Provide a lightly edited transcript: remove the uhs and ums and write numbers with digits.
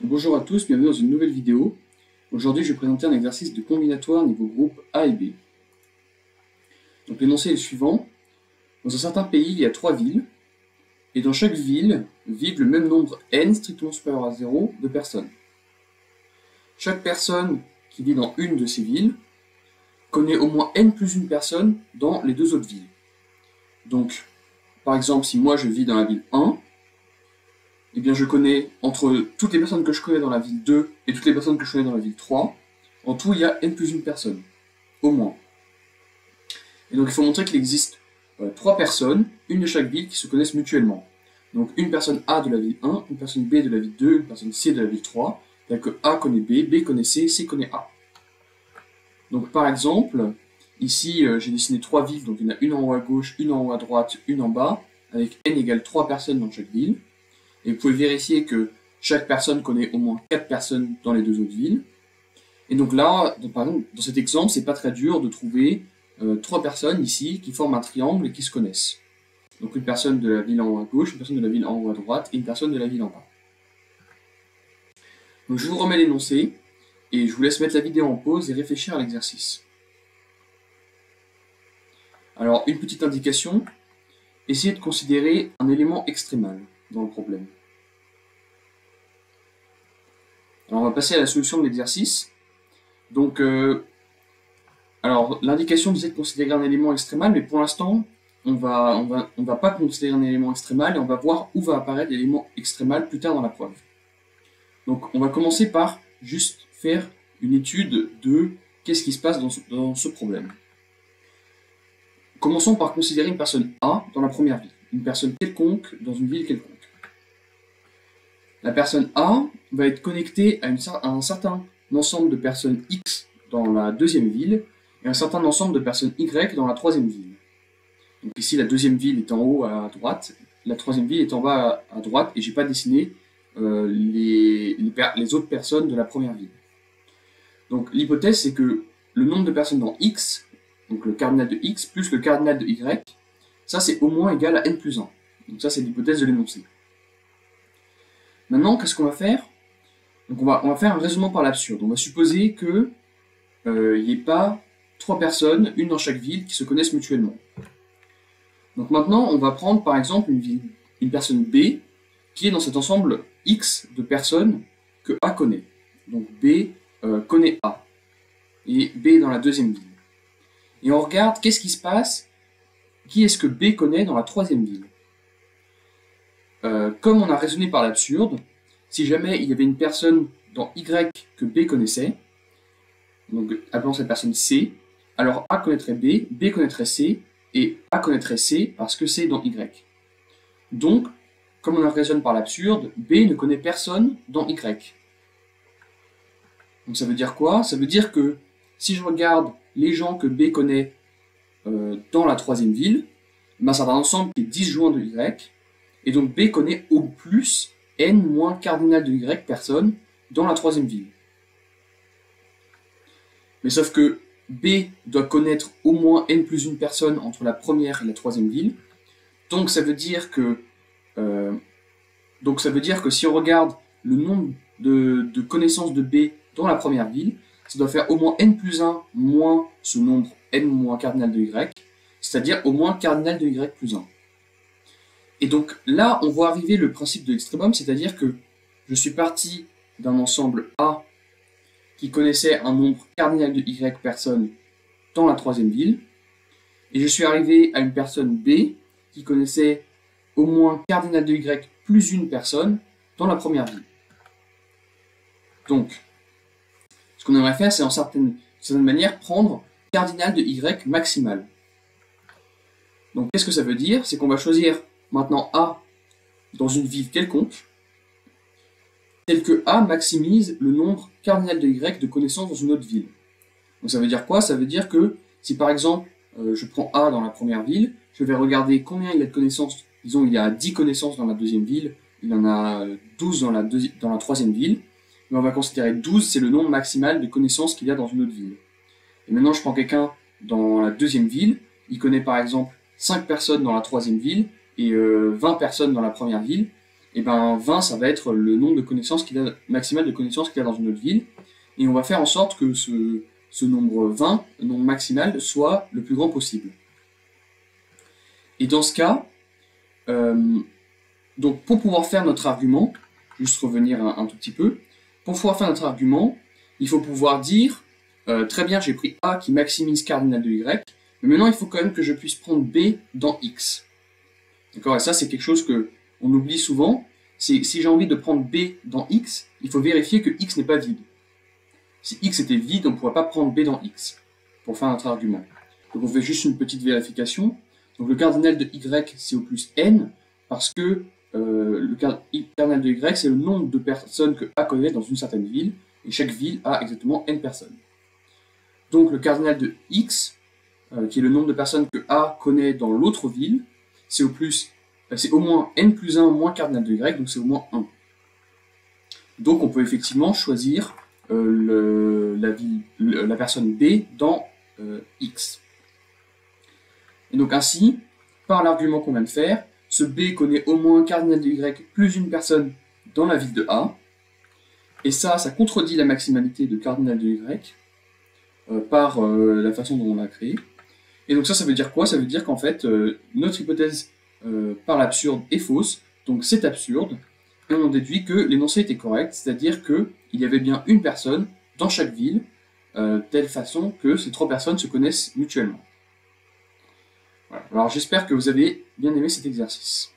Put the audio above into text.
Bonjour à tous, bienvenue dans une nouvelle vidéo. Aujourd'hui, je vais présenter un exercice de combinatoire niveau groupe A et B. Donc l'énoncé est le suivant. Dans un certain pays, il y a 3 villes, et dans chaque ville vivent le même nombre n strictement supérieur à 0 de personnes. Chaque personne qui vit dans une de ces villes connaît au moins n plus une personne dans les deux autres villes. Donc, par exemple, si moi je vis dans la ville 1, eh bien je connais, entre toutes les personnes que je connais dans la ville 2 et toutes les personnes que je connais dans la ville 3, en tout il y a n plus une personne, au moins. Et donc il faut montrer qu'il existe 3 personnes, une de chaque ville, qui se connaissent mutuellement. Donc une personne A de la ville 1, une personne B de la ville 2, une personne C de la ville 3, c'est-à-dire que A connaît B, B connaît C, C connaît A. Donc par exemple, ici j'ai dessiné 3 villes, donc il y en a une en haut à gauche, une en haut à droite, une en bas, avec n égale 3 personnes dans chaque ville. Et vous pouvez vérifier que chaque personne connaît au moins 4 personnes dans les deux autres villes. Et donc là, par exemple, dans cet exemple, c'est pas très dur de trouver 3 personnes ici qui forment un triangle et qui se connaissent. Donc une personne de la ville en haut à gauche, une personne de la ville en haut à droite et une personne de la ville en bas. Donc je vous remets l'énoncé et je vous laisse mettre la vidéo en pause et réfléchir à l'exercice. Alors une petite indication, essayez de considérer un élément extrémal dans le problème. Alors on va passer à la solution de l'exercice. Donc, alors l'indication disait de considérer un élément extrémal, mais pour l'instant, on va pas considérer un élément extrémal et on va voir où va apparaître l'élément extrémal plus tard dans la preuve. Donc on va commencer par juste faire une étude de qu'est-ce qui se passe dans ce problème. Commençons par considérer une personne A dans la première ville, une personne quelconque dans une ville quelconque. La personne A va être connectée à un certain ensemble de personnes X dans la deuxième ville et un certain ensemble de personnes Y dans la troisième ville. Donc ici, la deuxième ville est en haut à droite, la troisième ville est en bas à droite et je n'ai pas dessiné les autres personnes de la première ville. Donc l'hypothèse, c'est que le nombre de personnes dans X, donc le cardinal de X plus le cardinal de Y, ça c'est au moins égal à n plus 1. Donc ça c'est l'hypothèse de l'énoncé. Maintenant, qu'est-ce qu'on va faire? Donc on va faire un raisonnement par l'absurde. On va supposer que n'y ait pas 3 personnes, une dans chaque ville, qui se connaissent mutuellement. Donc maintenant, on va prendre par exemple une personne B qui est dans cet ensemble X de personnes que A connaît. Donc B connaît A. Et B est dans la deuxième ville. Et on regarde qu'est-ce qui se passe, qui est-ce que B connaît dans la troisième ville. Comme on a raisonné par l'absurde, si jamais il y avait une personne dans Y que B connaissait, donc appelons cette personne C, alors A connaîtrait B, B connaîtrait C, et A connaîtrait C parce que c'est dans Y. Donc, comme on raisonne par l'absurde, B ne connaît personne dans Y. Donc ça veut dire quoi? Ça veut dire que si je regarde les gens que B connaît dans la troisième ville, ben ça va ensemble qui est disjoint de Y, et donc B connaît au plus n moins cardinal de Y personnes dans la troisième ville. Mais sauf que B doit connaître au moins n plus une personne entre la première et la troisième ville. Donc ça veut dire que si on regarde le nombre de connaissances de B dans la première ville, ça doit faire au moins n plus 1 moins ce nombre n moins cardinal de Y, c'est-à-dire au moins cardinal de Y plus 1. Et donc là, on voit arriver le principe de l'extrémum, c'est-à-dire que je suis parti d'un ensemble A qui connaissait un nombre cardinal de Y personnes dans la troisième ville, et je suis arrivé à une personne B qui connaissait au moins cardinal de Y plus une personne dans la première ville. Donc, ce qu'on aimerait faire, c'est en certaine manière prendre cardinal de Y maximal. Donc, qu'est-ce que ça veut dire? C'est qu'on va choisir maintenant A dans une ville quelconque, tel que A maximise le nombre cardinal de Y de connaissances dans une autre ville. Donc ça veut dire quoi? Ça veut dire que si par exemple je prends A dans la première ville, je vais regarder combien il y a de connaissances. Disons il y a 10 connaissances dans la deuxième ville, il y en a 12 dans la troisième ville, mais on va considérer 12, c'est le nombre maximal de connaissances qu'il y a dans une autre ville. Et maintenant je prends quelqu'un dans la deuxième ville, il connaît par exemple 5 personnes dans la troisième ville et 20 personnes dans la première ville, et ben 20 ça va être le nombre de connaissances maximal de connaissances qu'il a dans une autre ville, et on va faire en sorte que ce nombre 20, le nombre maximal, soit le plus grand possible. Et dans ce cas, donc pour pouvoir faire notre argument, juste revenir un tout petit peu, pour pouvoir faire notre argument, il faut pouvoir dire, très bien, j'ai pris A qui maximise cardinal de Y, mais maintenant il faut quand même que je puisse prendre B dans X. D'accord? Et ça c'est quelque chose que on oublie souvent, c'est si j'ai envie de prendre B dans X, il faut vérifier que X n'est pas vide. Si X était vide, on ne pourrait pas prendre B dans X, pour faire notre argument. Donc on fait juste une petite vérification. Donc le cardinal de Y c'est au plus N, parce que le cardinal de Y c'est le nombre de personnes que A connaît dans une certaine ville, et chaque ville a exactement N personnes. Donc le cardinal de X, qui est le nombre de personnes que A connaît dans l'autre ville, c'est au moins N plus 1 moins cardinal de Y, donc c'est au moins 1. Donc on peut effectivement choisir la personne B dans X. Et donc ainsi, par l'argument qu'on vient de faire, ce B connaît au moins cardinal de Y plus une personne dans la ville de A, et ça contredit la maximalité de cardinal de Y par la façon dont on l'a créé. Et donc ça veut dire quoi? Ça veut dire qu'en fait, notre hypothèse par l'absurde est fausse, donc c'est absurde, et on en déduit que l'énoncé était correct, c'est-à-dire qu'il y avait bien une personne dans chaque ville, telle façon que ces 3 personnes se connaissent mutuellement. Voilà. Alors j'espère que vous avez bien aimé cet exercice.